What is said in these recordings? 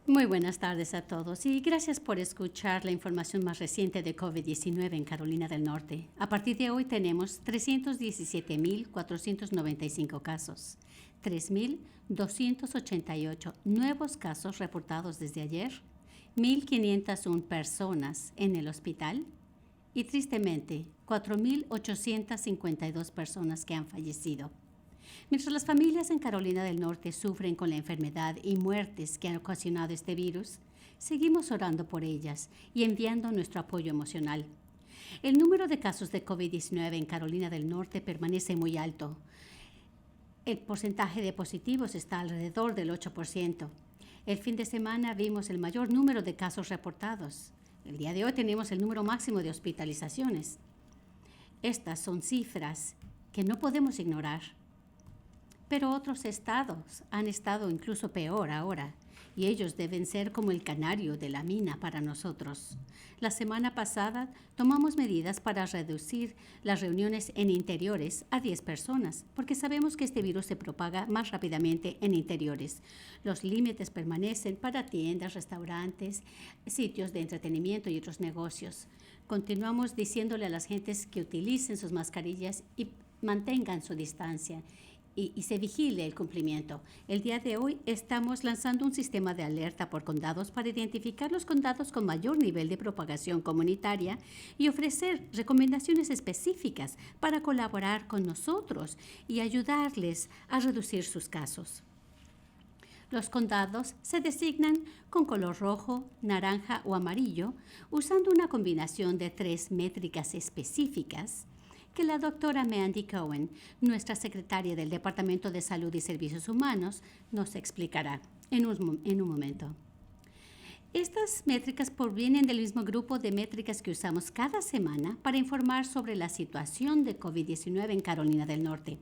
Muy buenas tardes a todos y gracias por escuchar la información más reciente de COVID-19 en Carolina del Norte. A partir de hoy tenemos 317,495 casos, 3,288 nuevos casos reportados desde ayer, 1,501 personas en el hospital y tristemente 4,852 personas que han fallecido. Mientras las familias en Carolina del Norte sufren con la enfermedad y muertes que han ocasionado este virus, seguimos orando por ellas y enviando nuestro apoyo emocional. El número de casos de COVID-19 en Carolina del Norte permanece muy alto. El porcentaje de positivos está alrededor del 8%. El fin de semana vimos el mayor número de casos reportados. El día de hoy tenemos el número máximo de hospitalizaciones. Estas son cifras que no podemos ignorar. Pero otros estados han estado incluso peor ahora, y ellos deben ser como el canario de la mina para nosotros. La semana pasada tomamos medidas para reducir las reuniones en interiores a 10 personas, porque sabemos que este virus se propaga más rápidamente en interiores. Los límites permanecen para tiendas, restaurantes, sitios de entretenimiento y otros negocios. Continuamos diciéndole a las gentes que utilicen sus mascarillas y mantengan su distancia. Y se vigile el cumplimiento. El día de hoy estamos lanzando un sistema de alerta por condados para identificar los condados con mayor nivel de propagación comunitaria y ofrecer recomendaciones específicas para colaborar con nosotros y ayudarles a reducir sus casos. Los condados se designan con color rojo, naranja o amarillo usando una combinación de 3 métricas específicas que la doctora Mandy Cohen, nuestra secretaria del Departamento de Salud y Servicios Humanos, nos explicará en un momento. Estas métricas provienen del mismo grupo de métricas que usamos cada semana para informar sobre la situación de COVID-19 en Carolina del Norte.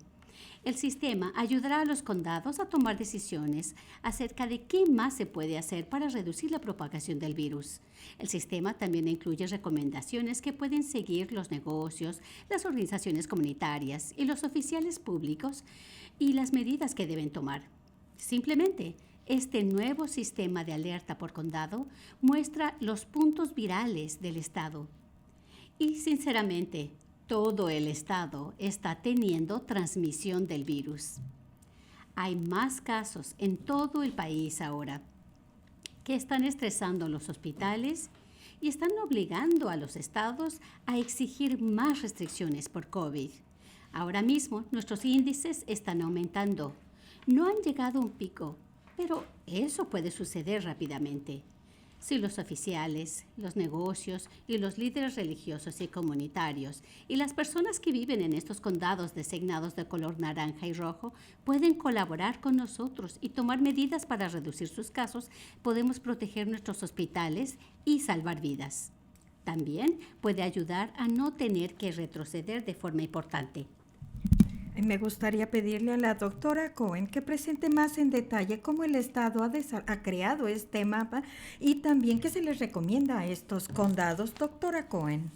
El sistema ayudará a los condados a tomar decisiones acerca de qué más se puede hacer para reducir la propagación del virus. El sistema también incluye recomendaciones que pueden seguir los negocios, las organizaciones comunitarias y los oficiales públicos y las medidas que deben tomar. Simplemente, este nuevo sistema de alerta por condado muestra los puntos virales del estado. Y sinceramente, todo el estado está teniendo transmisión del virus. Hay más casos en todo el país ahora que están estresando los hospitales y están obligando a los estados a exigir más restricciones por COVID. Ahora mismo nuestros índices están aumentando. No han llegado a un pico, pero eso puede suceder rápidamente. Si los oficiales, los negocios y los líderes religiosos y comunitarios y las personas que viven en estos condados designados de color naranja y rojo pueden colaborar con nosotros y tomar medidas para reducir sus casos, podemos proteger nuestros hospitales y salvar vidas. También puede ayudar a no tener que retroceder de forma importante. Me gustaría pedirle a la doctora Cohen que presente más en detalle cómo el Estado ha creado este mapa y también qué se les recomienda a estos condados. Doctora Cohen.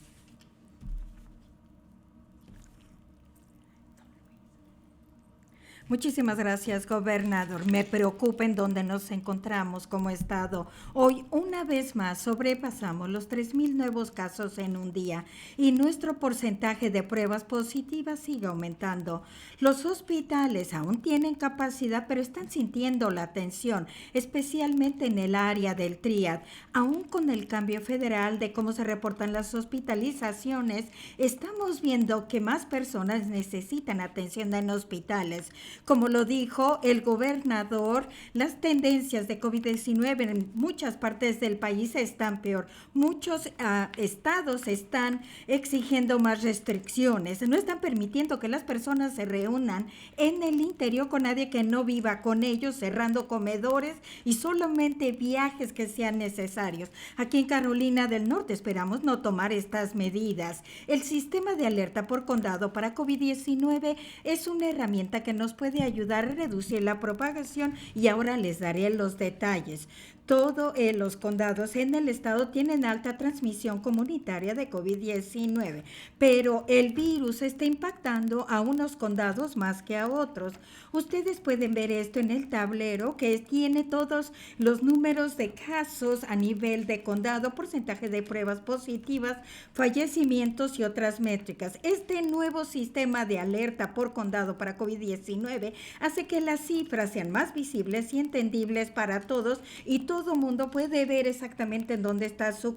Muchísimas gracias, gobernador. Me preocupa en donde nos encontramos como Estado. Hoy, una vez más, sobrepasamos los 3,000 nuevos casos en un día y nuestro porcentaje de pruebas positivas sigue aumentando. Los hospitales aún tienen capacidad, pero están sintiendo la tensión, especialmente en el área del triad. Aún con el cambio federal de cómo se reportan las hospitalizaciones, estamos viendo que más personas necesitan atención en hospitales. Como lo dijo el gobernador, las tendencias de COVID-19 en muchas partes del país están peor. Muchos estados están exigiendo más restricciones. No están permitiendo que las personas se reúnan en el interior con nadie que no viva con ellos, cerrando comedores y solamente viajes que sean necesarios. Aquí en Carolina del Norte esperamos no tomar estas medidas. El sistema de alerta por condado para COVID-19 es una herramienta que nos puede puede ayudar a reducir la propagación y ahora les daré los detalles. Todos los condados en el estado tienen alta transmisión comunitaria de COVID-19, pero el virus está impactando a unos condados más que a otros. Ustedes pueden ver esto en el tablero que tiene todos los números de casos a nivel de condado, porcentaje de pruebas positivas, fallecimientos y otras métricas. Este nuevo sistema de alerta por condado para COVID-19 hace que las cifras sean más visibles y entendibles para todos y todo mundo puede ver exactamente en dónde está su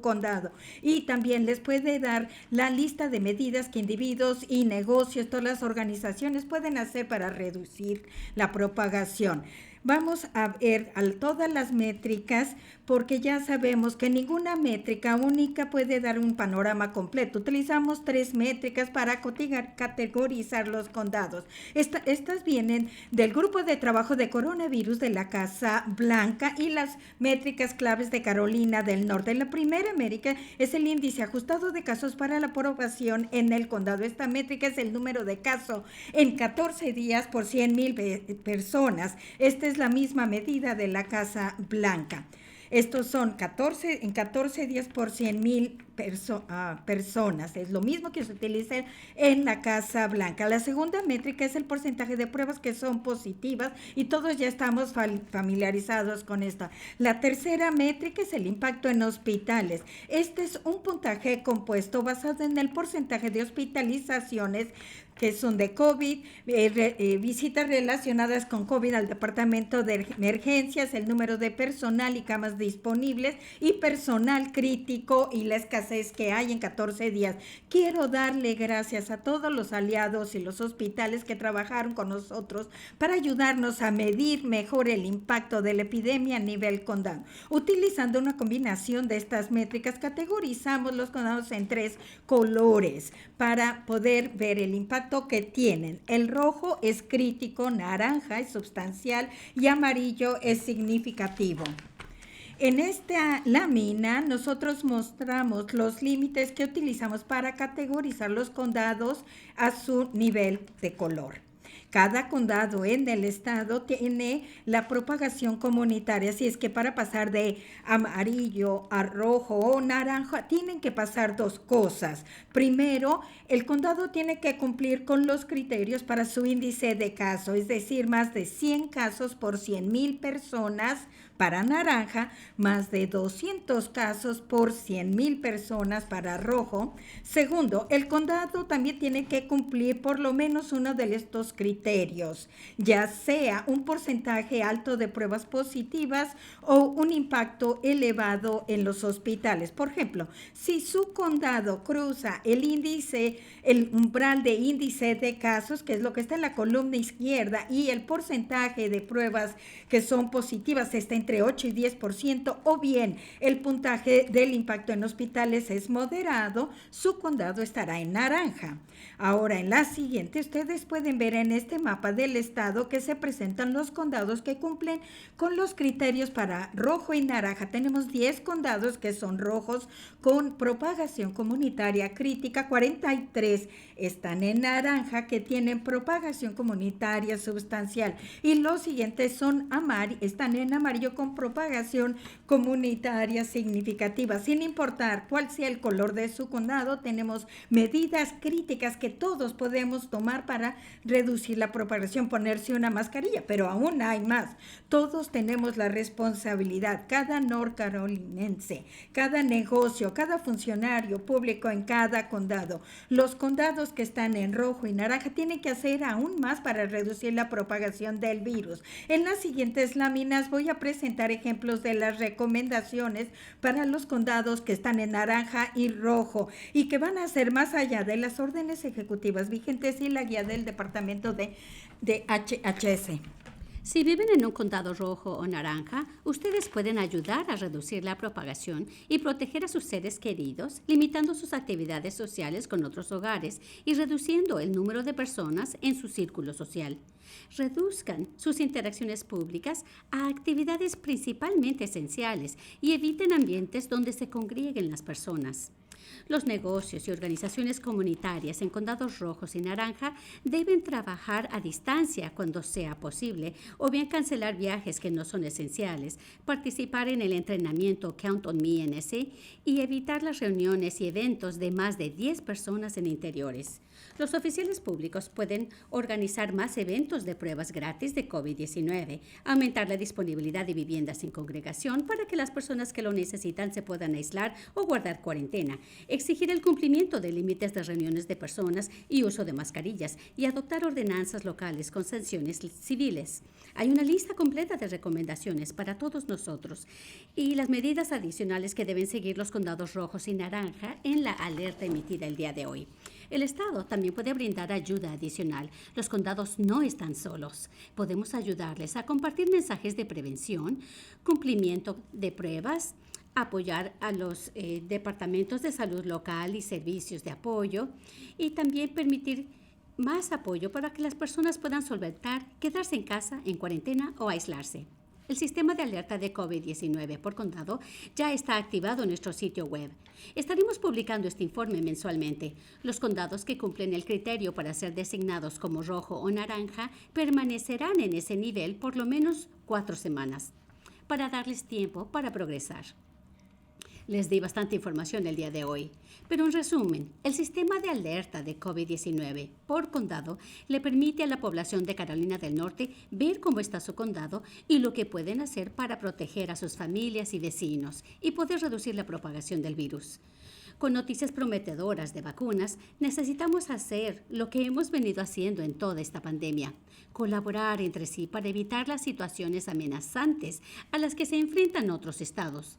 condado, y también les puede dar la lista de medidas que individuos y negocios, todas las organizaciones pueden hacer para reducir la propagación. Vamos a ver todas las métricas porque ya sabemos que ninguna métrica única puede dar un panorama completo. Utilizamos 3 métricas para categorizar los condados. Estas vienen del grupo de trabajo de coronavirus de la Casa Blanca y las métricas claves de Carolina del Norte. La primera métrica es el índice ajustado de casos para la población en el condado. Esta métrica es el número de casos en 14 días por 100,000 personas. Esta es la misma medida de la Casa Blanca. Estos son 14 días por 100,000 personas. Es lo mismo que se utiliza en la Casa Blanca. La segunda métrica es el porcentaje de pruebas que son positivas y todos ya estamos familiarizados con esta. La tercera métrica es el impacto en hospitales. Este es un puntaje compuesto basado en el porcentaje de hospitalizaciones que son de COVID, visitas relacionadas con COVID al departamento de emergencias, el número de personal y camas disponibles y personal crítico y la escasez que hay en 14 días. Quiero darle gracias a todos los aliados y los hospitales que trabajaron con nosotros para ayudarnos a medir mejor el impacto de la epidemia a nivel condado. Utilizando una combinación de estas métricas, categorizamos los condados en 3 colores para poder ver el impacto que tienen. El rojo es crítico, naranja es sustancial y amarillo es significativo. En esta lámina nosotros mostramos los límites que utilizamos para categorizar los condados a su nivel de color. Cada condado en el estado tiene la propagación comunitaria, así es que para pasar de amarillo a rojo o naranja tienen que pasar 2 cosas. Primero, el condado tiene que cumplir con los criterios para su índice de casos, es decir, más de 100 casos por 100,000 personas para naranja, más de 200 casos por 100,000 personas para rojo. Segundo, el condado también tiene que cumplir por lo menos uno de estos criterios, ya sea un porcentaje alto de pruebas positivas o un impacto elevado en los hospitales. Por ejemplo, si su condado cruza el umbral de índice de casos, que es lo que está en la columna izquierda, y el porcentaje de pruebas que son positivas está entre 8 y 10%, o bien el puntaje del impacto en hospitales es moderado, su condado estará en naranja. Ahora, en la siguiente, ustedes pueden ver en este mapa del estado que se presentan los condados que cumplen con los criterios para rojo y naranja. Tenemos 10 condados que son rojos con propagación comunitaria crítica, 43 están en naranja que tienen propagación comunitaria sustancial y los siguientes están en amarillo con propagación comunitaria significativa. Sin importar cuál sea el color de su condado, tenemos medidas críticas que todos podemos tomar para reducir la propagación, ponerse una mascarilla, pero aún hay más. Todos tenemos la responsabilidad, cada norcarolinense, cada negocio, cada funcionario público en cada condado. Los condados que están en rojo y naranja tienen que hacer aún más para reducir la propagación del virus. En las siguientes láminas voy a presentar ejemplos de las recomendaciones para los condados que están en naranja y rojo y que van a ser más allá de las órdenes ejecutivas vigentes y la guía del Departamento de HHS. Si viven en un condado rojo o naranja, ustedes pueden ayudar a reducir la propagación y proteger a sus seres queridos, limitando sus actividades sociales con otros hogares y reduciendo el número de personas en su círculo social. Reduzcan sus interacciones públicas a actividades principalmente esenciales y eviten ambientes donde se congreguen las personas. Los negocios y organizaciones comunitarias en condados rojos y naranja deben trabajar a distancia cuando sea posible o bien cancelar viajes que no son esenciales, participar en el entrenamiento Count on Me NC y evitar las reuniones y eventos de más de 10 personas en interiores. Los oficiales públicos pueden organizar más eventos de pruebas gratis de COVID-19, aumentar la disponibilidad de viviendas sin congregación para que las personas que lo necesitan se puedan aislar o guardar cuarentena, exigir el cumplimiento de límites de reuniones de personas y uso de mascarillas y adoptar ordenanzas locales con sanciones civiles. Hay una lista completa de recomendaciones para todos nosotros y las medidas adicionales que deben seguir los condados rojos y naranja en la alerta emitida el día de hoy. El Estado también puede brindar ayuda adicional. Los condados no están solos. Podemos ayudarles a compartir mensajes de prevención, cumplimiento de pruebas, apoyar a los departamentos de salud local y servicios de apoyo y también permitir más apoyo para que las personas puedan solventar, quedarse en casa, en cuarentena o aislarse. El sistema de alerta de COVID-19 por condado ya está activado en nuestro sitio web. Estaremos publicando este informe mensualmente. Los condados que cumplen el criterio para ser designados como rojo o naranja permanecerán en ese nivel por lo menos 4 semanas, para darles tiempo para progresar. Les di bastante información el día de hoy, pero en resumen, el sistema de alerta de COVID-19 por condado le permite a la población de Carolina del Norte ver cómo está su condado y lo que pueden hacer para proteger a sus familias y vecinos y poder reducir la propagación del virus. Con noticias prometedoras de vacunas, necesitamos hacer lo que hemos venido haciendo en toda esta pandemia, colaborar entre sí para evitar las situaciones amenazantes a las que se enfrentan otros estados.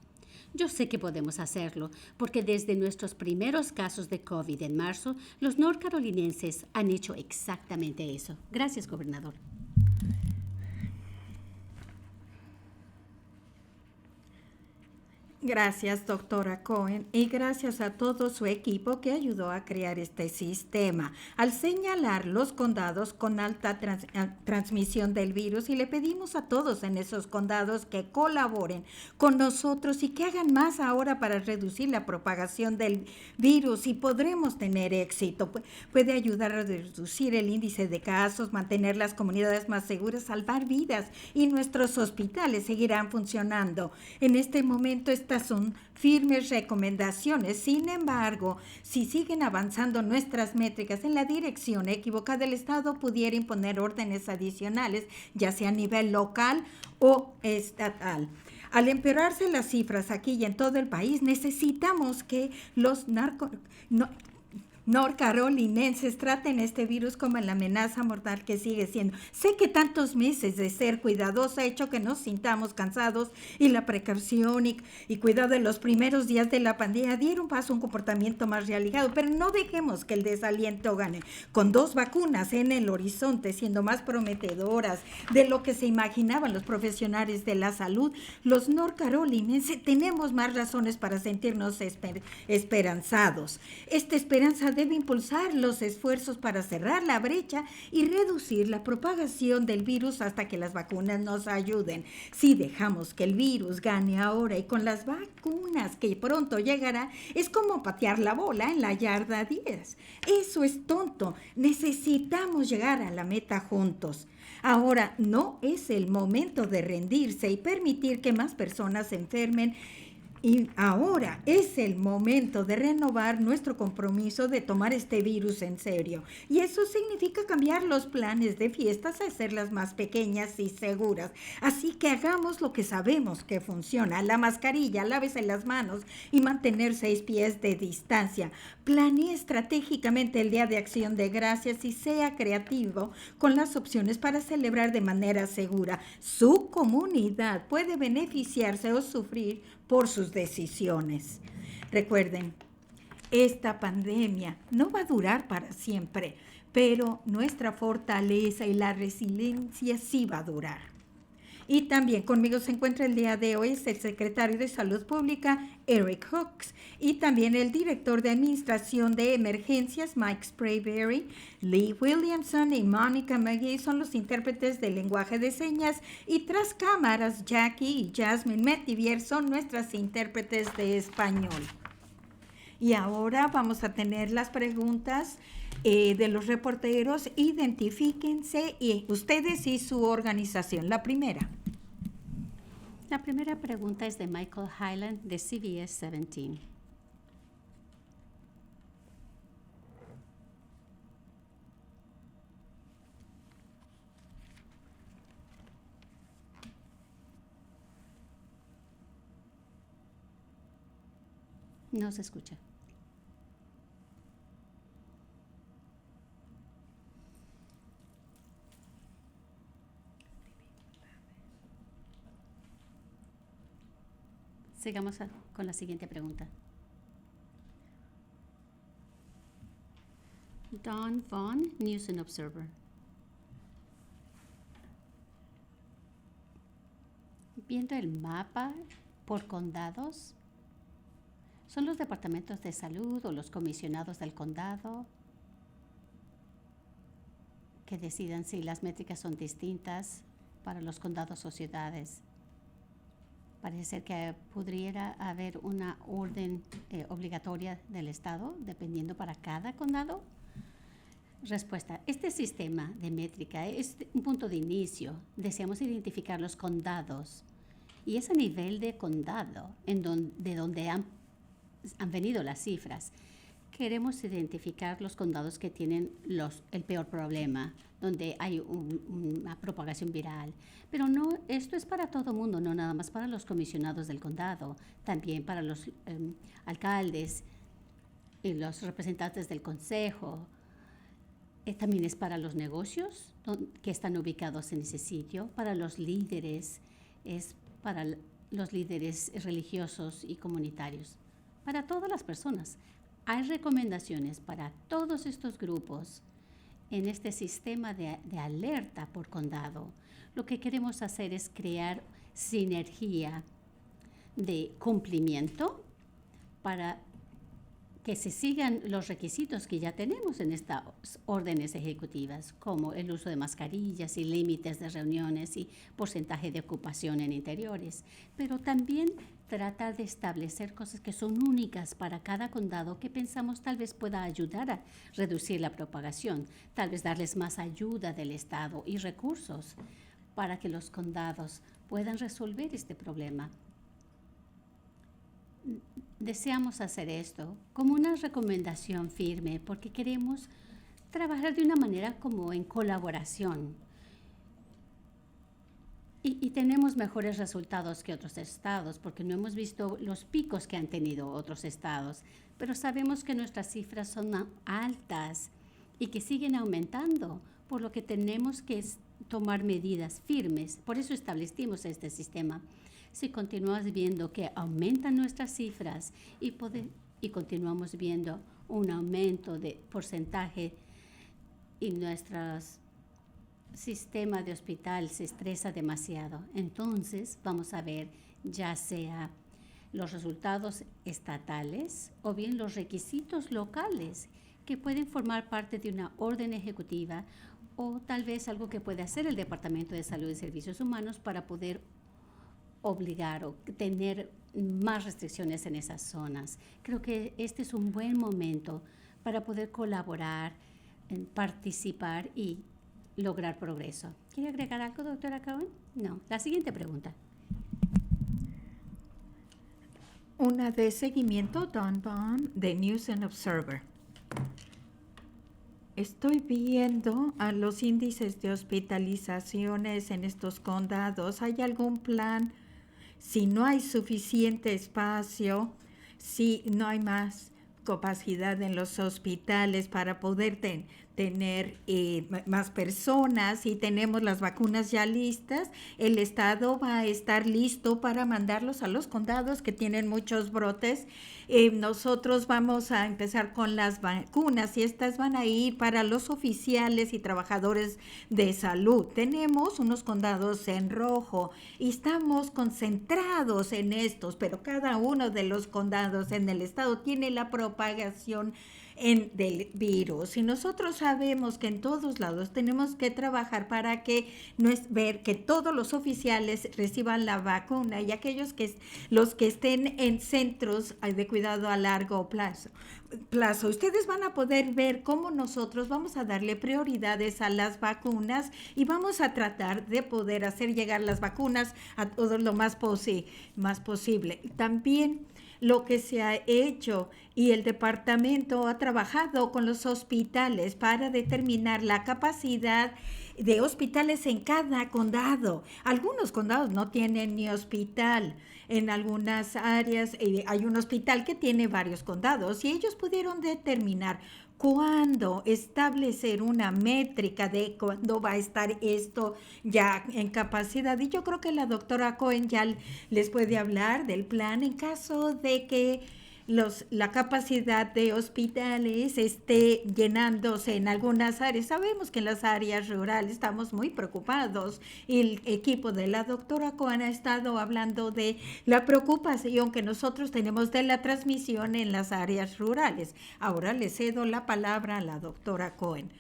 Yo sé que podemos hacerlo, porque desde nuestros primeros casos de COVID en marzo, los norcarolinenses han hecho exactamente eso. Gracias, gobernador. Gracias, doctora Cohen, y gracias a todo su equipo que ayudó a crear este sistema. Al señalar los condados con alta transmisión del virus, y le pedimos a todos en esos condados que colaboren con nosotros y que hagan más ahora para reducir la propagación del virus, y podremos tener éxito. Puede ayudar a reducir el índice de casos, mantener las comunidades más seguras, salvar vidas, y nuestros hospitales seguirán funcionando. En este momento, estas son firmes recomendaciones. Sin embargo, si siguen avanzando nuestras métricas en la dirección equivocada, el Estado pudiera imponer órdenes adicionales, ya sea a nivel local o estatal. Al empeorarse las cifras aquí y en todo el país, necesitamos que los norcarolinenses traten este virus como la amenaza mortal que sigue siendo. Sé que tantos meses de ser cuidadosos ha hecho que nos sintamos cansados, y la precaución y cuidado de los primeros días de la pandemia dieron paso a un comportamiento más realigado, pero no dejemos que el desaliento gane. Con 2 vacunas en el horizonte, siendo más prometedoras de lo que se imaginaban los profesionales de la salud, los norcarolinenses tenemos más razones para sentirnos esperanzados. Esta esperanza debe impulsar los esfuerzos para cerrar la brecha y reducir la propagación del virus hasta que las vacunas nos ayuden. Si dejamos que el virus gane ahora y con las vacunas que pronto llegará, es como patear la bola en la yarda 10. Eso es tonto. Necesitamos llegar a la meta juntos. Ahora no es el momento de rendirse y permitir que más personas se enfermen. Y ahora es el momento de renovar nuestro compromiso de tomar este virus en serio. Y eso significa cambiar los planes de fiestas a hacerlas más pequeñas y seguras. Así que hagamos lo que sabemos que funciona. La mascarilla, lávese las manos y mantener 6 pies de distancia. Planee estratégicamente el Día de Acción de Gracias y sea creativo con las opciones para celebrar de manera segura. Su comunidad puede beneficiarse o sufrir por sus decisiones. Recuerden, esta pandemia no va a durar para siempre, pero nuestra fortaleza y la resiliencia sí va a durar. Y también conmigo se encuentra el día de hoy el secretario de Salud Pública, Eric Hooks, y también el director de Administración de Emergencias, Mike Sprayberry. Lee Williamson y Monica McGee son los intérpretes del lenguaje de señas, y tras cámaras, Jackie y Jasmine Metivier son nuestras intérpretes de español. Y ahora vamos a tener las preguntas de los reporteros. Identifíquense y ustedes y su organización. La primera. La primera pregunta es de Michael Hyland de CBS 17. No se escucha. Sigamos con la siguiente pregunta. Don Vaughn, News and Observer. Viendo el mapa por condados, ¿son los departamentos de salud o los comisionados del condado que decidan si las métricas son distintas para los condados o ciudades? Parece ser que pudiera haber una orden obligatoria del Estado, dependiendo para cada condado. Respuesta. Este sistema de métrica es un punto de inicio. Deseamos identificar los condados. Y es a nivel de condado, de donde han venido las cifras. Queremos identificar los condados que tienen el peor problema, donde hay una propagación viral. Pero no, esto es para todo el mundo, no nada más para los comisionados del condado, también para los alcaldes y los representantes del consejo. También es para los negocios que están ubicados en ese sitio, para los líderes, es para los líderes religiosos y comunitarios, para todas las personas. Hay recomendaciones para todos estos grupos en este sistema de alerta por condado. Lo que queremos hacer es crear sinergia de cumplimiento para que se sigan los requisitos que ya tenemos en estas órdenes ejecutivas, como el uso de mascarillas y límites de reuniones y porcentaje de ocupación en interiores, pero también tratar de establecer cosas que son únicas para cada condado que pensamos tal vez pueda ayudar a reducir la propagación, tal vez darles más ayuda del Estado y recursos para que los condados puedan resolver este problema. Deseamos hacer esto como una recomendación firme porque queremos trabajar de una manera como en colaboración y tenemos mejores resultados que otros estados porque no hemos visto los picos que han tenido otros estados, pero sabemos que nuestras cifras son altas y que siguen aumentando, por lo que tenemos que tomar medidas firmes. Por eso establecimos este sistema. Si continuamos viendo que aumentan nuestras cifras y continuamos viendo un aumento de porcentaje y nuestro sistema de hospital se estresa demasiado, entonces vamos a ver ya sea los resultados estatales o bien los requisitos locales que pueden formar parte de una orden ejecutiva o tal vez algo que puede hacer el Departamento de Salud y Servicios Humanos para poder obligar o tener más restricciones en esas zonas. Creo que este es un buen momento para poder colaborar, participar y lograr progreso. ¿Quiere agregar algo, doctora Cohen? No. La siguiente pregunta. Una de seguimiento, Don Vaughn, de News and Observer. Estoy viendo a los índices de hospitalizaciones en estos condados. ¿Hay algún plan? Si no hay suficiente espacio, si no hay más capacidad en los hospitales para poder tener más personas y tenemos las vacunas ya listas, el Estado va a estar listo para mandarlos a los condados que tienen muchos brotes. Nosotros vamos a empezar con las vacunas y estas van a ir para los oficiales y trabajadores de salud. Tenemos unos condados en rojo y estamos concentrados en estos, pero cada uno de los condados en el Estado tiene la propagación del virus. Y nosotros sabemos que en todos lados tenemos que trabajar para que ver que todos los oficiales reciban la vacuna y aquellos los que estén en centros de cuidado a largo plazo. Ustedes van a poder ver cómo nosotros vamos a darle prioridades a las vacunas y vamos a tratar de poder hacer llegar las vacunas a todo lo más posible. También lo que se ha hecho y el departamento ha trabajado con los hospitales para determinar la capacidad de hospitales en cada condado. Algunos condados no tienen ni hospital. En algunas áreas hay un hospital que tiene varios condados y ellos pudieron determinar cuándo establecer una métrica de cuándo va a estar esto ya en capacidad. Y yo creo que la doctora Cohen ya les puede hablar del plan en caso de que la capacidad de hospitales esté llenándose en algunas áreas. Sabemos que en las áreas rurales estamos muy preocupados y el equipo de la doctora Cohen ha estado hablando de la preocupación que nosotros tenemos de la transmisión en las áreas rurales. Ahora le cedo la palabra a la doctora Cohen.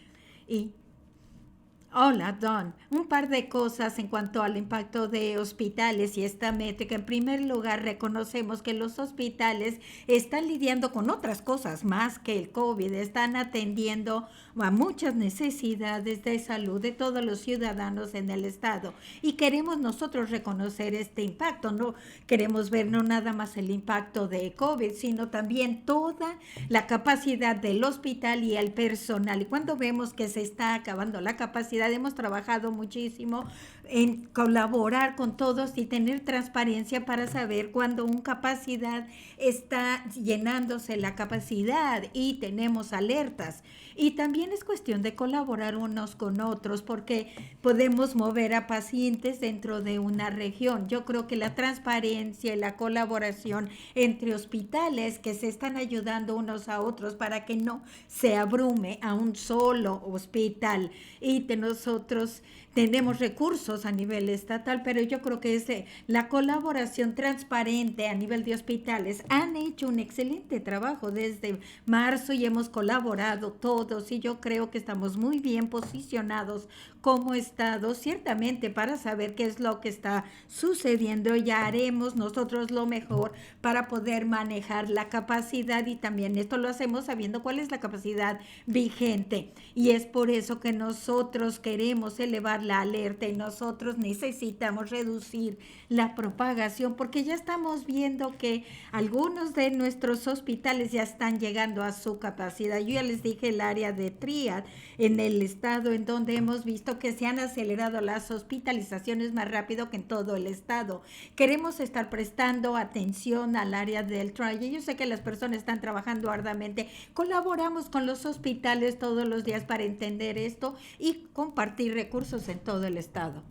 Hola, Don. Un par de cosas en cuanto al impacto de hospitales y esta métrica. En primer lugar, reconocemos que los hospitales están lidiando con otras cosas más que el COVID. Están atendiendo a muchas necesidades de salud de todos los ciudadanos en el estado. Y queremos nosotros reconocer este impacto. No queremos ver no nada más el impacto de COVID, sino también toda la capacidad del hospital y el personal. Y cuando vemos que se está acabando la capacidad, hemos trabajado muchísimo en colaborar con todos y tener transparencia para saber cuando una capacidad está llenándose la capacidad y tenemos alertas. Y también es cuestión de colaborar unos con otros porque podemos mover a pacientes dentro de una región. Yo creo que la transparencia y la colaboración entre hospitales que se están ayudando unos a otros para que no se abrume a un solo hospital. Y nosotros tenemos recursos a nivel estatal, pero yo creo que es la colaboración transparente a nivel de hospitales. Han hecho un excelente trabajo desde marzo y hemos colaborado todos y yo creo que estamos muy bien posicionados como estado, ciertamente para saber qué es lo que está sucediendo. Ya haremos nosotros lo mejor para poder manejar la capacidad y también esto lo hacemos sabiendo cuál es la capacidad vigente y es por eso que nosotros queremos elevar la alerta y nosotros necesitamos reducir la propagación porque ya estamos viendo que algunos de nuestros hospitales ya están llegando a su capacidad. Yo ya les dije el área de Triad en el estado en donde hemos visto que se han acelerado las hospitalizaciones más rápido que en todo el estado. Queremos estar prestando atención al área del Triad. Yo sé que las personas están trabajando arduamente. Colaboramos con los hospitales todos los días para entender esto y compartir recursos en todo el estado.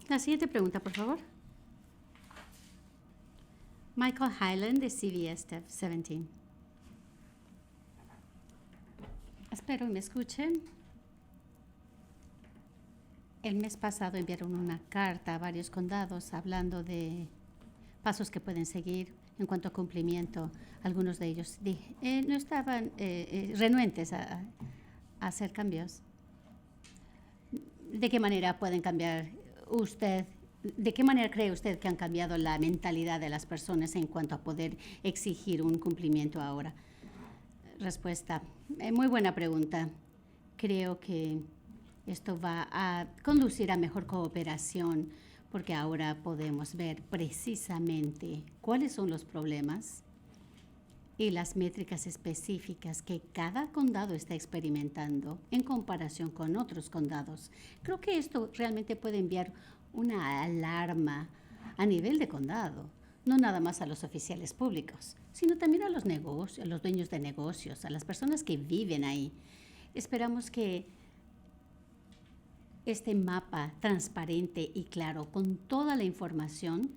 La siguiente pregunta, por favor. Michael Hyland de CBS 17. Espero me escuchen. El mes pasado enviaron una carta a varios condados hablando de pasos que pueden seguir en cuanto a cumplimiento. Algunos de ellos no estaban renuentes a hacer cambios. ¿De qué manera pueden cambiar usted? ¿De qué manera cree usted que han cambiado la mentalidad de las personas en cuanto a poder exigir un cumplimiento ahora? Respuesta. Muy buena pregunta. Creo que esto va a conducir a mejor cooperación porque ahora podemos ver precisamente cuáles son los problemas y las métricas específicas que cada condado está experimentando en comparación con otros condados. Creo que esto realmente puede enviar una alarma a nivel de condado, no nada más a los oficiales públicos, sino también a los negocios, a los dueños de negocios, a las personas que viven ahí. Esperamos que este mapa transparente y claro, con toda la información,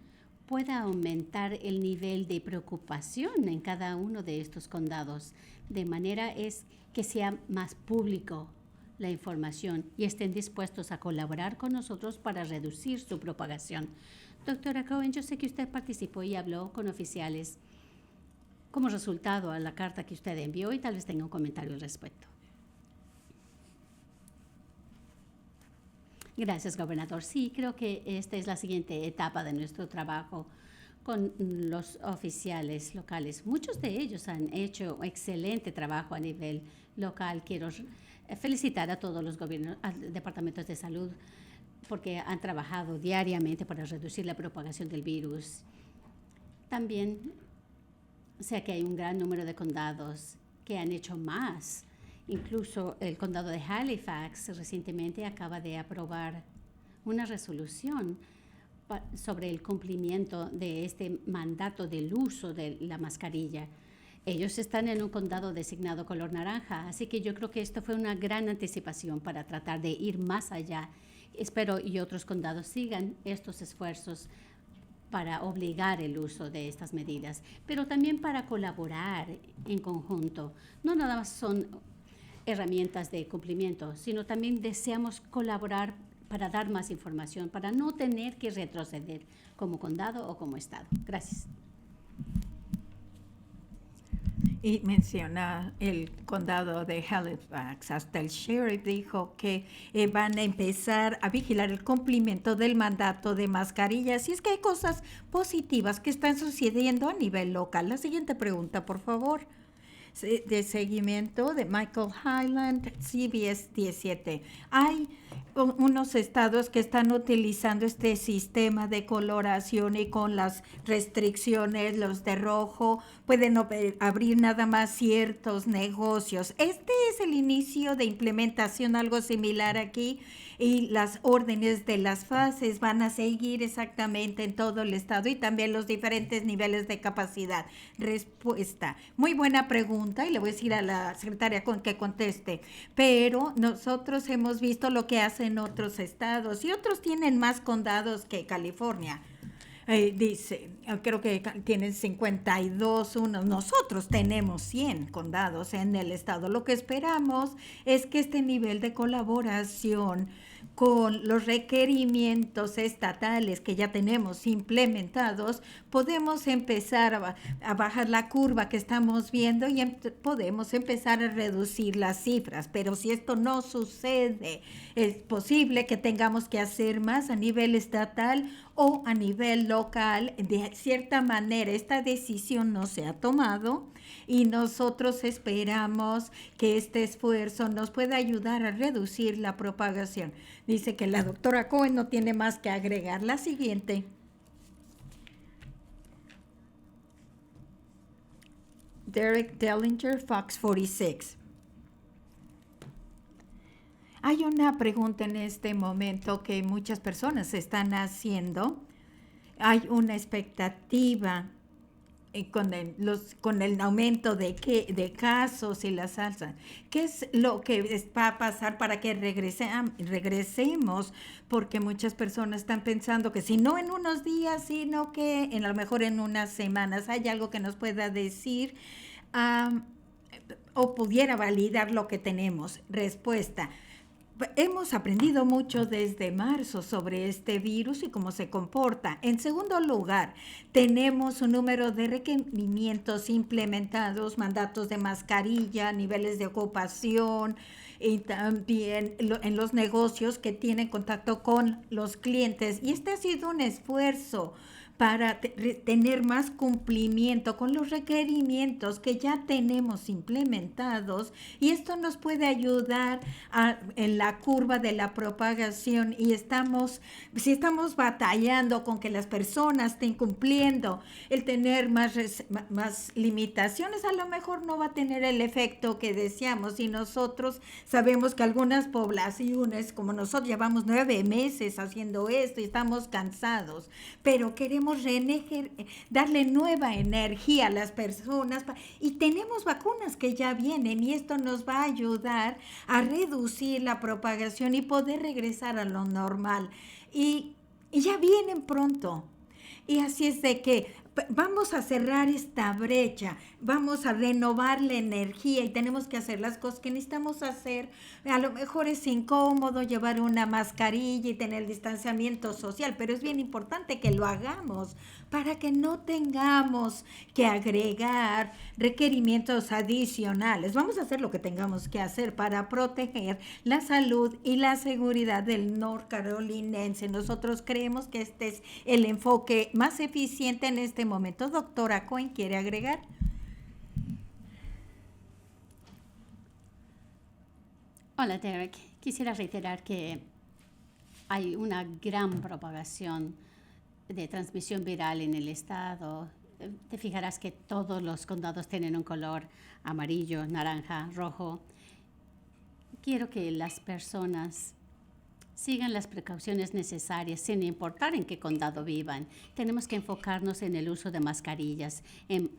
pueda aumentar el nivel de preocupación en cada uno de estos condados, de manera es que sea más público la información y estén dispuestos a colaborar con nosotros para reducir su propagación. Doctora Cohen, yo sé que usted participó y habló con oficiales como resultado a la carta que usted envió y tal vez tenga un comentario al respecto. Gracias, gobernador. Sí, creo que esta es la siguiente etapa de nuestro trabajo con los oficiales locales. Muchos de ellos han hecho excelente trabajo a nivel local. Quiero felicitar a todos los gobiernos, a departamentos de salud, porque han trabajado diariamente para reducir la propagación del virus. También sé que hay un gran número de condados que han hecho más. Incluso el condado de Halifax recientemente acaba de aprobar una resolución sobre el cumplimiento de este mandato del uso de la mascarilla. Ellos están en un condado designado color naranja, así que yo creo que esto fue una gran anticipación para tratar de ir más allá. Espero y otros condados sigan estos esfuerzos para obligar el uso de estas medidas, pero también para colaborar en conjunto. No nada más son herramientas de cumplimiento, sino también deseamos colaborar para dar más información, para no tener que retroceder como condado o como estado. Gracias. Y menciona el condado de Halifax. Hasta el sheriff dijo que van a empezar a vigilar el cumplimiento del mandato de mascarillas. Y es que hay cosas positivas que están sucediendo a nivel local. La siguiente pregunta, por favor. De seguimiento de Michael Highland, CBS 17. Hay unos estados que están utilizando este sistema de coloración y con las restricciones, los de rojo, pueden abrir nada más ciertos negocios. Este es el inicio de implementación, algo similar aquí, y las órdenes de las fases van a seguir exactamente en todo el estado y también los diferentes niveles de capacidad. Respuesta. Muy buena pregunta y le voy a decir a la secretaria que conteste, pero nosotros hemos visto lo que hacen otros estados y otros tienen más condados que California. Dice, creo que tienen 52, nosotros tenemos 100 condados en el estado. Lo que esperamos es que este nivel de colaboración con los requerimientos estatales que ya tenemos implementados, podemos empezar a bajar la curva que estamos viendo y podemos empezar a reducir las cifras. Pero si esto no sucede, es posible que tengamos que hacer más a nivel estatal o a nivel local. De cierta manera, esta decisión no se ha tomado y nosotros esperamos que este esfuerzo nos pueda ayudar a reducir la propagación. Dice que la doctora Cohen no tiene más que agregar. La siguiente. Derek Dellinger, Fox 46. Hay una pregunta en este momento que muchas personas están haciendo. Hay una expectativa con el aumento de casos y las alzas. ¿Qué es lo que va a pasar para que regresemos? Porque muchas personas están pensando que si no en unos días, sino que a lo mejor en unas semanas. ¿Hay algo que nos pueda decir o pudiera validar lo que tenemos? Respuesta. Hemos aprendido mucho desde marzo sobre este virus y cómo se comporta. En segundo lugar, tenemos un número de requerimientos implementados, mandatos de mascarilla, niveles de ocupación y también en los negocios que tienen contacto con los clientes. Y este ha sido un esfuerzo para tener más cumplimiento con los requerimientos que ya tenemos implementados, y esto nos puede ayudar en la curva de la propagación. Y si estamos batallando con que las personas estén cumpliendo, el tener más limitaciones a lo mejor no va a tener el efecto que deseamos, y nosotros sabemos que algunas poblaciones como nosotros llevamos 9 meses haciendo esto y estamos cansados, pero queremos darle nueva energía a las personas y tenemos vacunas que ya vienen y esto nos va a ayudar a reducir la propagación y poder regresar a lo normal y ya vienen pronto. Y así es de que Vamos a cerrar esta brecha, vamos a renovar la energía y tenemos que hacer las cosas que necesitamos hacer. A lo mejor es incómodo llevar una mascarilla y tener el distanciamiento social, pero es bien importante que lo hagamos para que no tengamos que agregar requerimientos adicionales. Vamos a hacer lo que tengamos que hacer para proteger la salud y la seguridad del norcarolinense. Nosotros creemos que este es el enfoque más eficiente en este momento. Doctora Cohen, ¿quiere agregar? Hola, Derek. Quisiera reiterar que hay una gran propagación de transmisión viral en el estado. Te fijarás que todos los condados tienen un color amarillo, naranja, rojo. Quiero que las personas sigan las precauciones necesarias sin importar en qué condado vivan. Tenemos que enfocarnos en el uso de mascarillas, en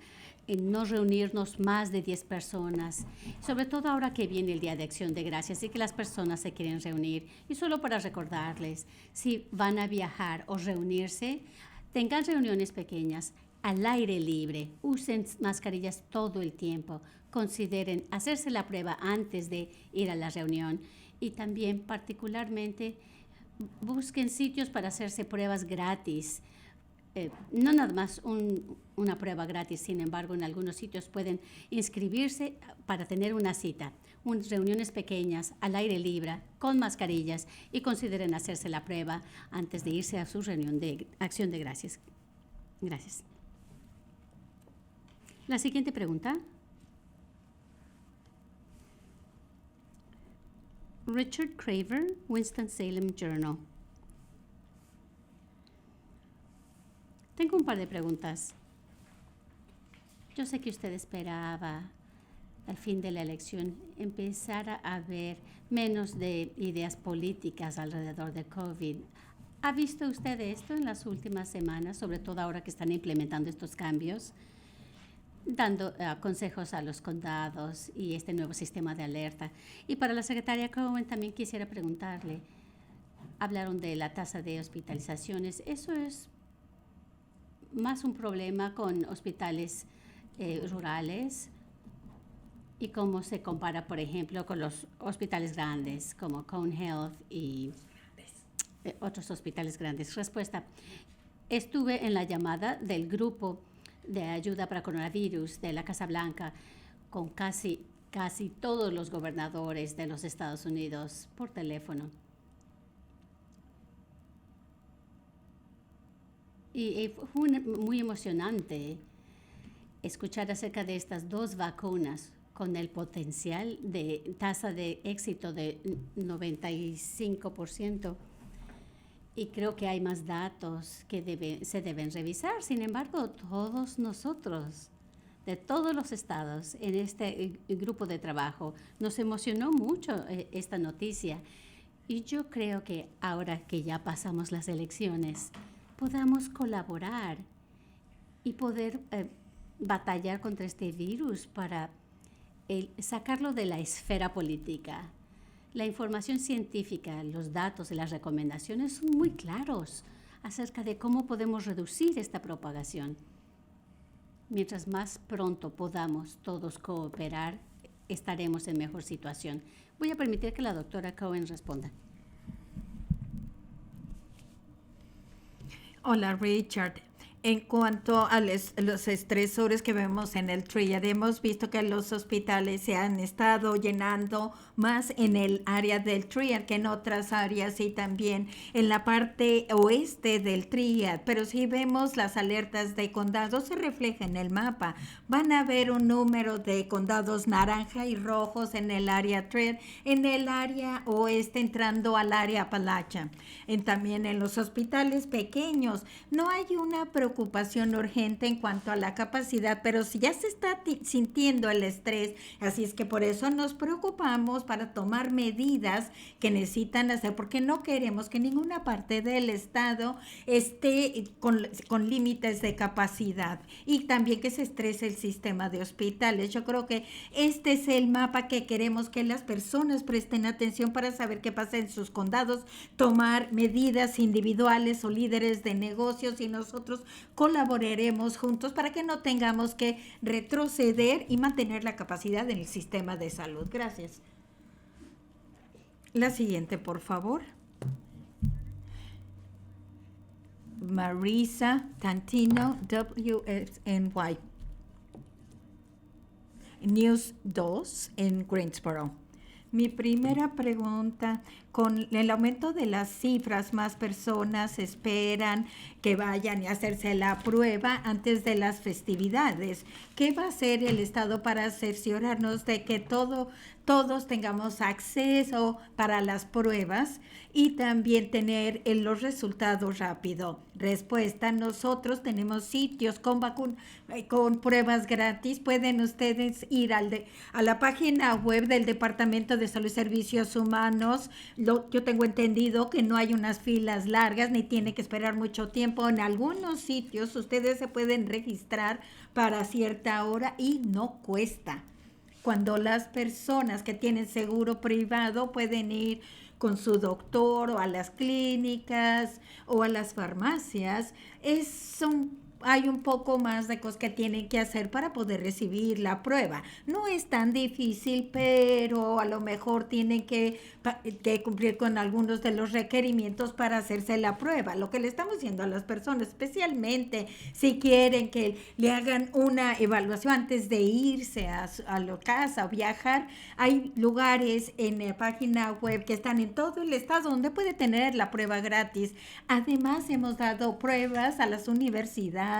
no reunirnos más de 10 personas, sobre todo ahora que viene el Día de Acción de Gracias y que las personas se quieren reunir. Y solo para recordarles, si van a viajar o reunirse, tengan reuniones pequeñas al aire libre, usen mascarillas todo el tiempo, consideren hacerse la prueba antes de ir a la reunión y también particularmente busquen sitios para hacerse pruebas gratis. No nada más una prueba gratis, sin embargo, en algunos sitios pueden inscribirse para tener una cita, reuniones pequeñas, al aire libre, con mascarillas y consideren hacerse la prueba antes de irse a su reunión de acción de gracias. Gracias. La siguiente pregunta. Richard Craver, Winston-Salem Journal. Tengo un par de preguntas. Yo sé que usted esperaba al fin de la elección empezar a haber menos de ideas políticas alrededor de COVID. ¿Ha visto usted esto en las últimas semanas, sobre todo ahora que están implementando estos cambios, dando consejos a los condados y este nuevo sistema de alerta? Y para la secretaria Cohen también quisiera preguntarle, hablaron de la tasa de hospitalizaciones. ¿Eso es más un problema con hospitales rurales y cómo se compara, por ejemplo, con los hospitales grandes como Cone Health y otros hospitales grandes? Respuesta. Estuve en la llamada del grupo de ayuda para coronavirus de la Casa Blanca con casi todos los gobernadores de los Estados Unidos por teléfono. Y fue muy emocionante escuchar acerca de estas dos vacunas con el potencial de tasa de éxito de 95%. Y creo que hay más datos que se deben revisar. Sin embargo, todos nosotros, de todos los estados, en este grupo de trabajo, nos emocionó mucho esta noticia. Y yo creo que ahora que ya pasamos las elecciones, podamos colaborar y poder batallar contra este virus para sacarlo de la esfera política. La información científica, los datos y las recomendaciones son muy claros acerca de cómo podemos reducir esta propagación. Mientras más pronto podamos todos cooperar, estaremos en mejor situación. Voy a permitir que la doctora Cohen responda. Hola, Richard. En cuanto a los estresores que vemos en el triad, hemos visto que los hospitales se han estado llenando más en el área del triad que en otras áreas y también en la parte oeste del triad. Pero si vemos las alertas de condados, se refleja en el mapa. Van a ver un número de condados naranja y rojos en el área triad, en el área oeste entrando al área Appalachia. También en los hospitales pequeños no hay una preocupación urgente en cuanto a la capacidad, pero si ya se está sintiendo el estrés, así es que por eso nos preocupamos para tomar medidas que necesitan hacer, porque no queremos que ninguna parte del estado esté con límites de capacidad y también que se estrese el sistema de hospitales. Yo creo que este es el mapa que queremos que las personas presten atención para saber qué pasa en sus condados, tomar medidas individuales o líderes de negocios y nosotros colaboraremos juntos para que no tengamos que retroceder y mantener la capacidad en el sistema de salud. Gracias. La siguiente, por favor. Marisa Tantino, WSNY. News 2 en Greensboro. Mi primera pregunta, con el aumento de las cifras, más personas esperan que vayan a hacerse la prueba antes de las festividades. ¿Qué va a hacer el Estado para cerciorarnos de que todos tengamos acceso para las pruebas y también tener los resultados rápido? Respuesta, nosotros tenemos sitios con pruebas gratis. Pueden ustedes ir a la página web del Departamento de Salud y Servicios Humanos. Yo tengo entendido que no hay unas filas largas ni tiene que esperar mucho tiempo. En algunos sitios ustedes se pueden registrar para cierta hora y no cuesta. Cuando las personas que tienen seguro privado pueden ir con su doctor o a las clínicas o a las farmacias, hay un poco más de cosas que tienen que hacer para poder recibir la prueba. No es tan difícil, pero a lo mejor tienen que cumplir con algunos de los requerimientos para hacerse la prueba. Lo que le estamos diciendo a las personas, especialmente si quieren que le hagan una evaluación antes de irse a la casa o viajar, hay lugares en la página web que están en todo el estado donde puede tener la prueba gratis. Además, hemos dado pruebas a las universidades.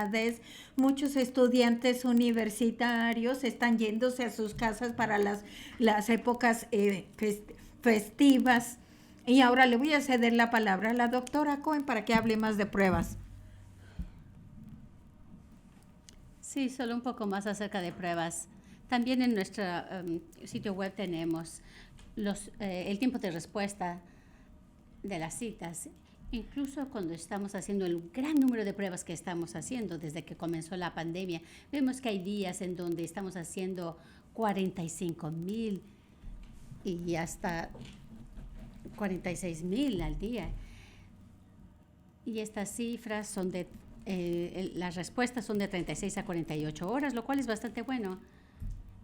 Muchos estudiantes universitarios están yéndose a sus casas para las épocas festivas. Y ahora le voy a ceder la palabra a la doctora Cohen para que hable más de pruebas. Sí, solo un poco más acerca de pruebas. También en nuestro sitio web tenemos el tiempo de respuesta de las citas. Incluso cuando estamos haciendo el gran número de pruebas que estamos haciendo desde que comenzó la pandemia, vemos que hay días en donde estamos haciendo 45,000 y hasta 46,000 al día. Y estas cifras son las respuestas son de 36 a 48 horas, lo cual es bastante bueno.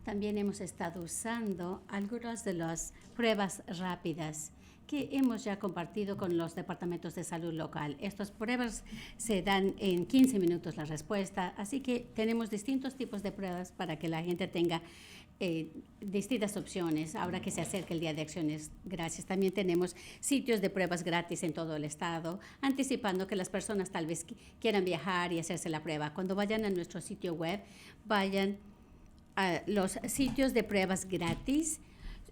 También hemos estado usando algunas de las pruebas rápidas que hemos ya compartido con los departamentos de salud local. Estas pruebas se dan en 15 minutos la respuesta, así que tenemos distintos tipos de pruebas para que la gente tenga distintas opciones ahora que se acerca el Día de Acciones Gracias. También tenemos sitios de pruebas gratis en todo el estado, anticipando que las personas tal vez quieran viajar y hacerse la prueba. Cuando vayan a nuestro sitio web, vayan a los sitios de pruebas gratis.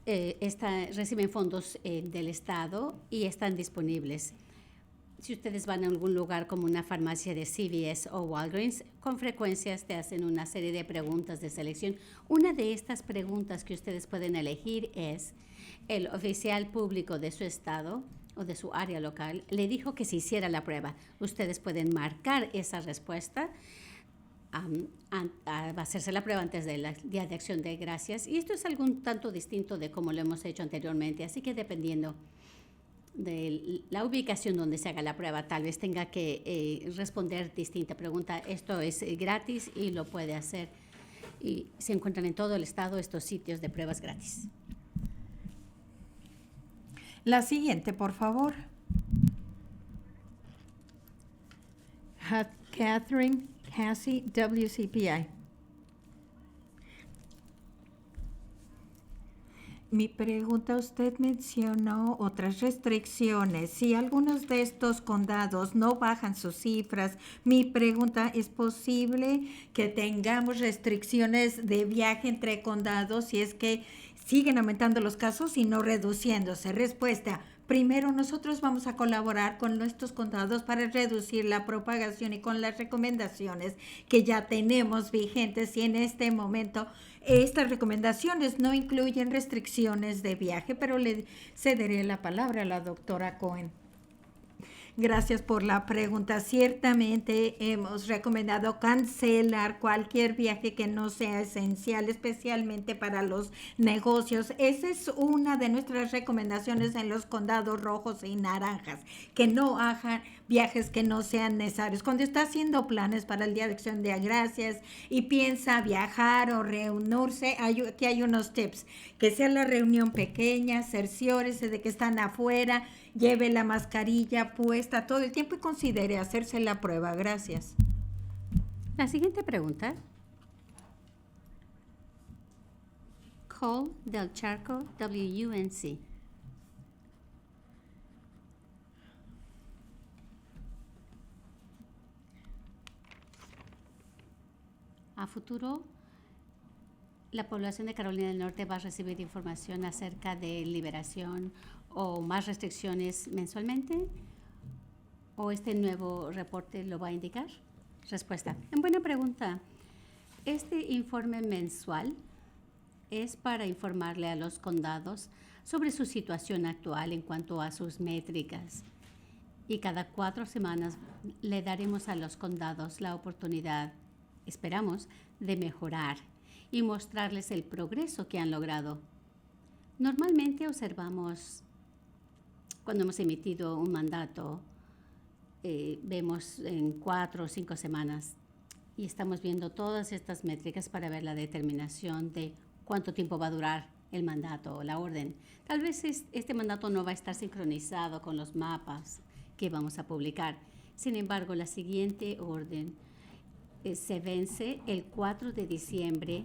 Reciben fondos del Estado y están disponibles. Si ustedes van a algún lugar como una farmacia de CVS o Walgreens, con frecuencia te hacen una serie de preguntas de selección. Una de estas preguntas que ustedes pueden elegir es: el oficial público de su estado o de su área local le dijo que se hiciera la prueba. Ustedes pueden marcar esa respuesta a hacerse la prueba antes del Día de Acción de Gracias, y esto es algo un tanto distinto de como lo hemos hecho anteriormente, así que dependiendo de la ubicación donde se haga la prueba, tal vez tenga que responder distinta pregunta. Esto es gratis y lo puede hacer, y se encuentran en todo el estado estos sitios de pruebas gratis. La siguiente, por favor. Catherine Cassie, WCPI. Mi pregunta, usted mencionó otras restricciones. Si algunos de estos condados no bajan sus cifras, mi pregunta, ¿es posible que tengamos restricciones de viaje entre condados si es que siguen aumentando los casos y no reduciéndose? Respuesta: primero, nosotros vamos a colaborar con nuestros condados para reducir la propagación y con las recomendaciones que ya tenemos vigentes, y en este momento estas recomendaciones no incluyen restricciones de viaje, pero le cederé la palabra a la doctora Cohen. Gracias por la pregunta. Ciertamente hemos recomendado cancelar cualquier viaje que no sea esencial, especialmente para los negocios. Esa es una de nuestras recomendaciones en los condados rojos y naranjas, que no hagan viajes que no sean necesarios. Cuando está haciendo planes para el Día de Acción de Gracias y piensa viajar o reunirse, aquí hay unos tips. Que sea la reunión pequeña, cerciórese de que están afuera, lleve la mascarilla puesta todo el tiempo y considere hacerse la prueba. Gracias. La siguiente pregunta. Cole del Charco, WUNC. A futuro, la población de Carolina del Norte va a recibir información acerca de liberación o más restricciones mensualmente, o este nuevo reporte lo va a indicar. Respuesta. En buena pregunta. Este informe mensual es para informarle a los condados sobre su situación actual en cuanto a sus métricas. Y cada 4 semanas le daremos a los condados la oportunidad, esperamos, de mejorar y mostrarles el progreso que han logrado. Normalmente observamos, cuando hemos emitido un mandato, vemos en 4 o 5 semanas y estamos viendo todas estas métricas para ver la determinación de cuánto tiempo va a durar el mandato o la orden. Tal vez este mandato no va a estar sincronizado con los mapas que vamos a publicar. Sin embargo, la siguiente orden se vence el 4 de diciembre,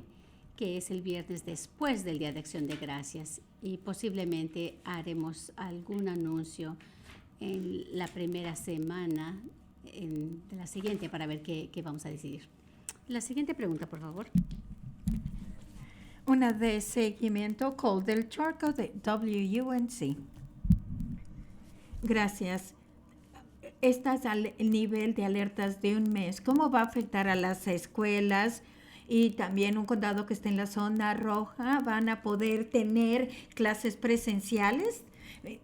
que es el viernes después del Día de Acción de Gracias, y posiblemente haremos algún anuncio en la primera semana de la siguiente para ver qué vamos a decidir. La siguiente pregunta, por favor. Una de seguimiento, Cole del Charco de WUNC. Gracias. Estás al nivel de alertas de un mes. ¿Cómo va a afectar a las escuelas? Y también un condado que esté en la zona roja, ¿van a poder tener clases presenciales?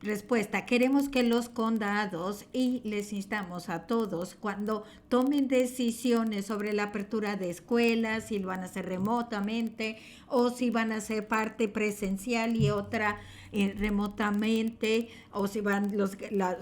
Respuesta, queremos que los condados, y les instamos a todos, cuando tomen decisiones sobre la apertura de escuelas, si lo van a hacer remotamente o si van a ser parte presencial y otra remotamente, o si van los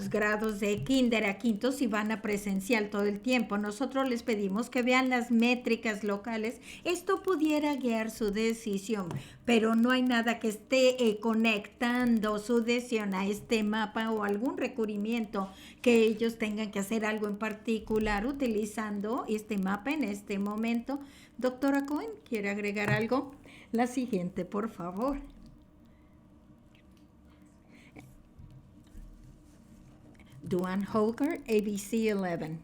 grados de kinder a quinto, si van a presencial todo el tiempo. Nosotros les pedimos que vean las métricas locales. Esto pudiera guiar su decisión, pero no hay nada que esté conectando su decisión a este mapa o algún requerimiento que ellos tengan que hacer algo en particular utilizando este mapa en este momento. Doctora Cohen, ¿quiere agregar algo? La siguiente, por favor. Duane Holger, ABC 11.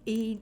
Y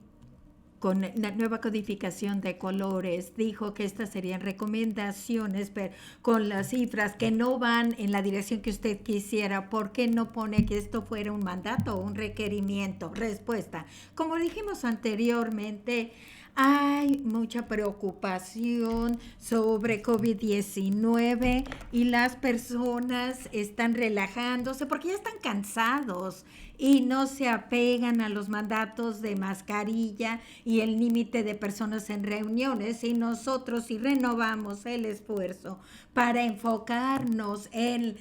con la nueva codificación de colores, dijo que estas serían recomendaciones, pero con las cifras que no van en la dirección que usted quisiera. ¿Por qué no pone que esto fuera un mandato o un requerimiento? Respuesta. Como dijimos anteriormente, hay mucha preocupación sobre COVID-19 y las personas están relajándose porque ya están cansados y no se apegan a los mandatos de mascarilla y el límite de personas en reuniones. Y nosotros, si renovamos el esfuerzo para enfocarnos en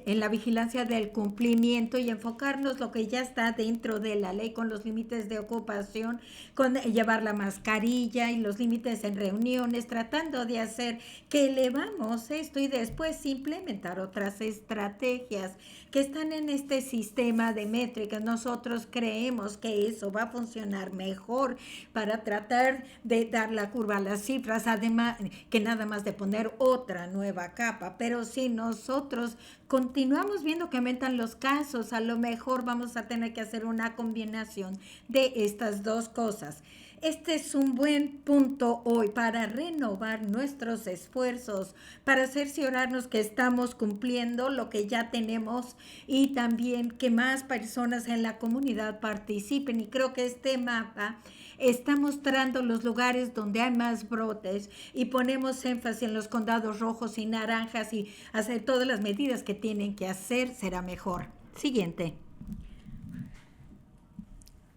la vigilancia del cumplimiento y enfocarnos lo que ya está dentro de la ley con los límites de ocupación, con llevar la mascarilla y los límites en reuniones, tratando de hacer que elevamos esto y después implementar otras estrategias que están en este sistema de métricas. Nosotros creemos que eso va a funcionar mejor para tratar de dar la curva a las cifras, además que nada más de poner otra nueva capa. Pero si nosotros continuamos viendo que aumentan los casos, a lo mejor vamos a tener que hacer una combinación de estas dos cosas. Este es un buen punto hoy para renovar nuestros esfuerzos, para cerciorarnos que estamos cumpliendo lo que ya tenemos y también que más personas en la comunidad participen. Y creo que este mapa está mostrando los lugares donde hay más brotes y ponemos énfasis en los condados rojos y naranjas y hacer todas las medidas que tienen que hacer, será mejor. Siguiente.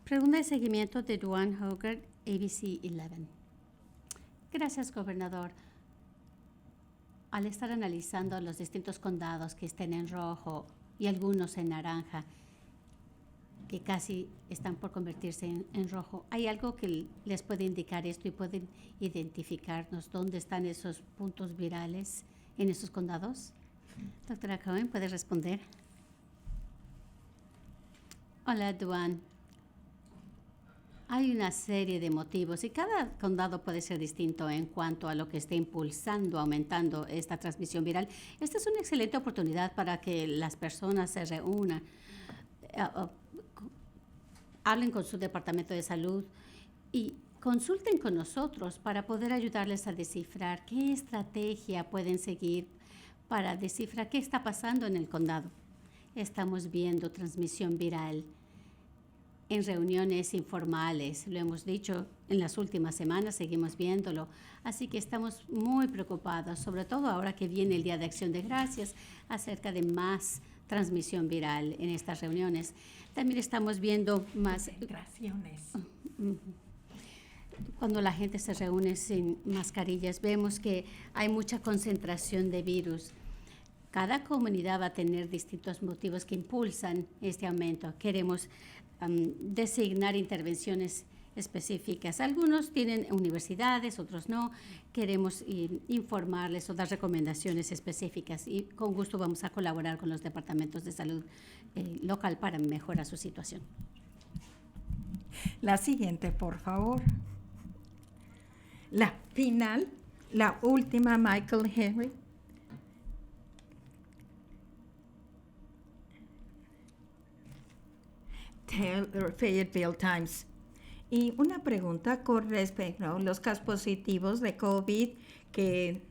Pregunta de seguimiento de Duane Holger, ABC 11. Gracias, gobernador. al estar analizando los distintos condados que estén en rojo y algunos en naranja, que casi están por convertirse en rojo, ¿hay algo que les puede indicar esto y pueden identificarnos dónde están esos puntos virales en esos condados? Doctora Cohen, ¿puede responder? Hola, Duan. Hay una serie de motivos y cada condado puede ser distinto en cuanto a lo que esté impulsando, aumentando esta transmisión viral. Esta es una excelente oportunidad para que las personas se reúnan, hablen con su departamento de salud y consulten con nosotros para poder ayudarles a descifrar qué estrategia pueden seguir para descifrar qué está pasando en el condado. Estamos viendo transmisión viral en reuniones informales, lo hemos dicho en las últimas semanas, seguimos viéndolo. Así que estamos muy preocupados, sobre todo ahora que viene el Día de Acción de Gracias, acerca de más transmisión viral en estas reuniones. También estamos viendo más migraciones. Cuando la gente se reúne sin mascarillas, vemos que hay mucha concentración de virus. Cada comunidad va a tener distintos motivos que impulsan este aumento. Queremos designar intervenciones específicas. Algunos tienen universidades, otros no. Queremos informarles o dar recomendaciones específicas y con gusto vamos a colaborar con los departamentos de salud local para mejorar su situación. La siguiente, por favor. La final, la última, Michael Henry. Fayetteville Times. Y una pregunta con respecto a los casos positivos de COVID que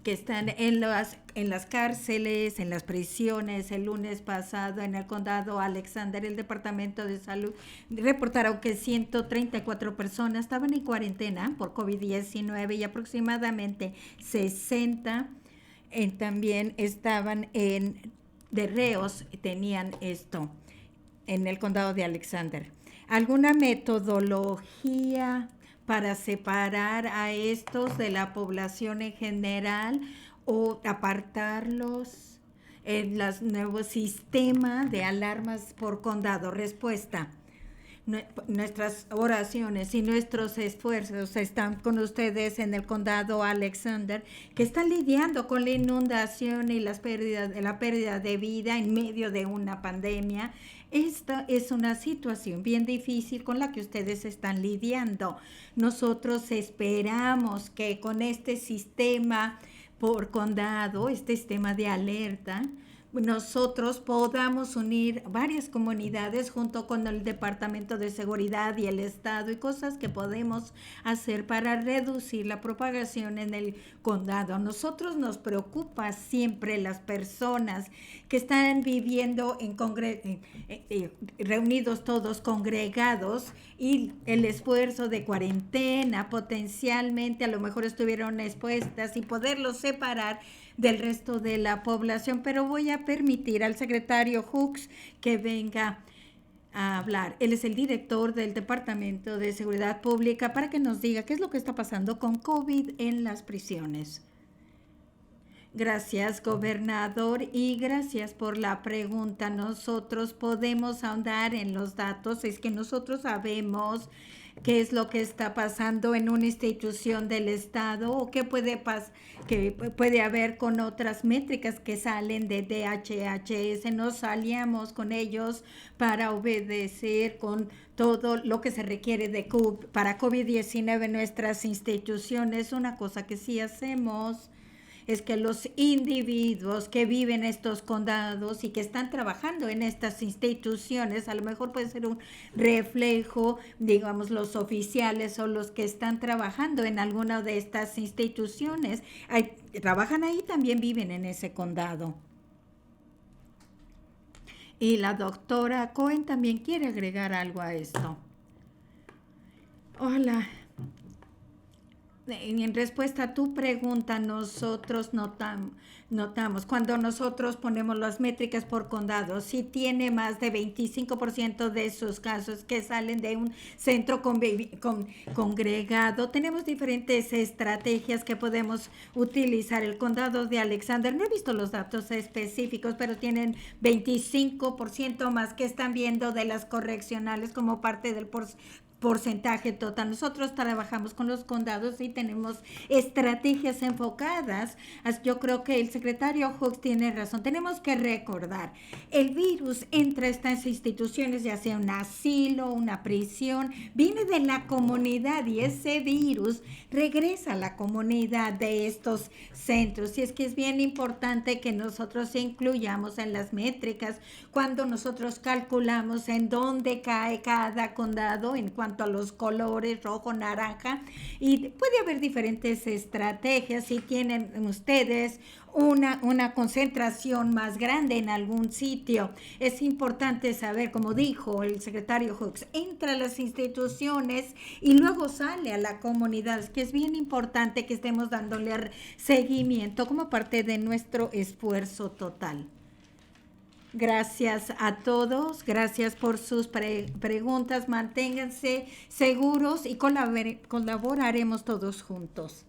están en las cárceles, en las prisiones. El lunes pasado en el condado Alexander, el Departamento de Salud reportaron que 134 personas estaban en cuarentena por COVID-19 y aproximadamente 60 también estaban de reos, tenían esto en el condado de Alexander. ¿Alguna metodología para separar a estos de la población en general o apartarlos en el nuevo sistema de alarmas por condado? Respuesta. Nuestras oraciones y nuestros esfuerzos están con ustedes en el condado Alexander, que está lidiando con la inundación y la pérdida de vida en medio de una pandemia. Esta es una situación bien difícil con la que ustedes están lidiando. Nosotros esperamos que con este sistema por condado, este sistema de alerta, nosotros podamos unir varias comunidades junto con el Departamento de Seguridad y el Estado y cosas que podemos hacer para reducir la propagación en el condado. A nosotros nos preocupa siempre las personas que están viviendo reunidos todos congregados y el esfuerzo de cuarentena potencialmente a lo mejor estuvieron expuestas y poderlos separar del resto de la población, pero voy a permitir al secretario Hooks que venga a hablar. Él es el director del Departamento de Seguridad Pública para que nos diga qué es lo que está pasando con COVID en las prisiones. Gracias, gobernador, y gracias por la pregunta. Nosotros podemos ahondar en los datos, es que nosotros sabemos qué es lo que está pasando en una institución del Estado o qué puede haber con otras métricas que salen de DHHS. Nos aliamos con ellos para obedecer con todo lo que se requiere para COVID-19 en nuestras instituciones. Una cosa que sí hacemos es que los individuos que viven en estos condados y que están trabajando en estas instituciones, a lo mejor puede ser un reflejo, digamos, los oficiales o los que están trabajando en alguna de estas instituciones, trabajan ahí, también viven en ese condado. Y la doctora Cohen también quiere agregar algo a esto. Hola. en respuesta a tu pregunta, nosotros notamos, cuando nosotros ponemos las métricas por condado, si tiene más de 25% de sus casos que salen de un centro congregado, tenemos diferentes estrategias que podemos utilizar. El condado de Alexander, no he visto los datos específicos, pero tienen 25% más que están viendo de las correccionales como parte del porcentaje total. Nosotros trabajamos con los condados y tenemos estrategias enfocadas. Yo creo que el secretario Hooks tiene razón. Tenemos que recordar, el virus entra a estas instituciones, ya sea un asilo, una prisión, viene de la comunidad y ese virus regresa a la comunidad de estos centros. Y es que es bien importante que nosotros incluyamos en las métricas cuando nosotros calculamos en dónde cae cada condado en cuanto a los colores rojo, naranja, y puede haber diferentes estrategias. Si tienen ustedes una concentración más grande en algún sitio, es importante saber, como dijo el secretario Hooks, entra a las instituciones y luego sale a la comunidad. Es que es bien importante que estemos dándole seguimiento como parte de nuestro esfuerzo total. Gracias a todos, gracias por sus preguntas, manténganse seguros y colaboraremos todos juntos.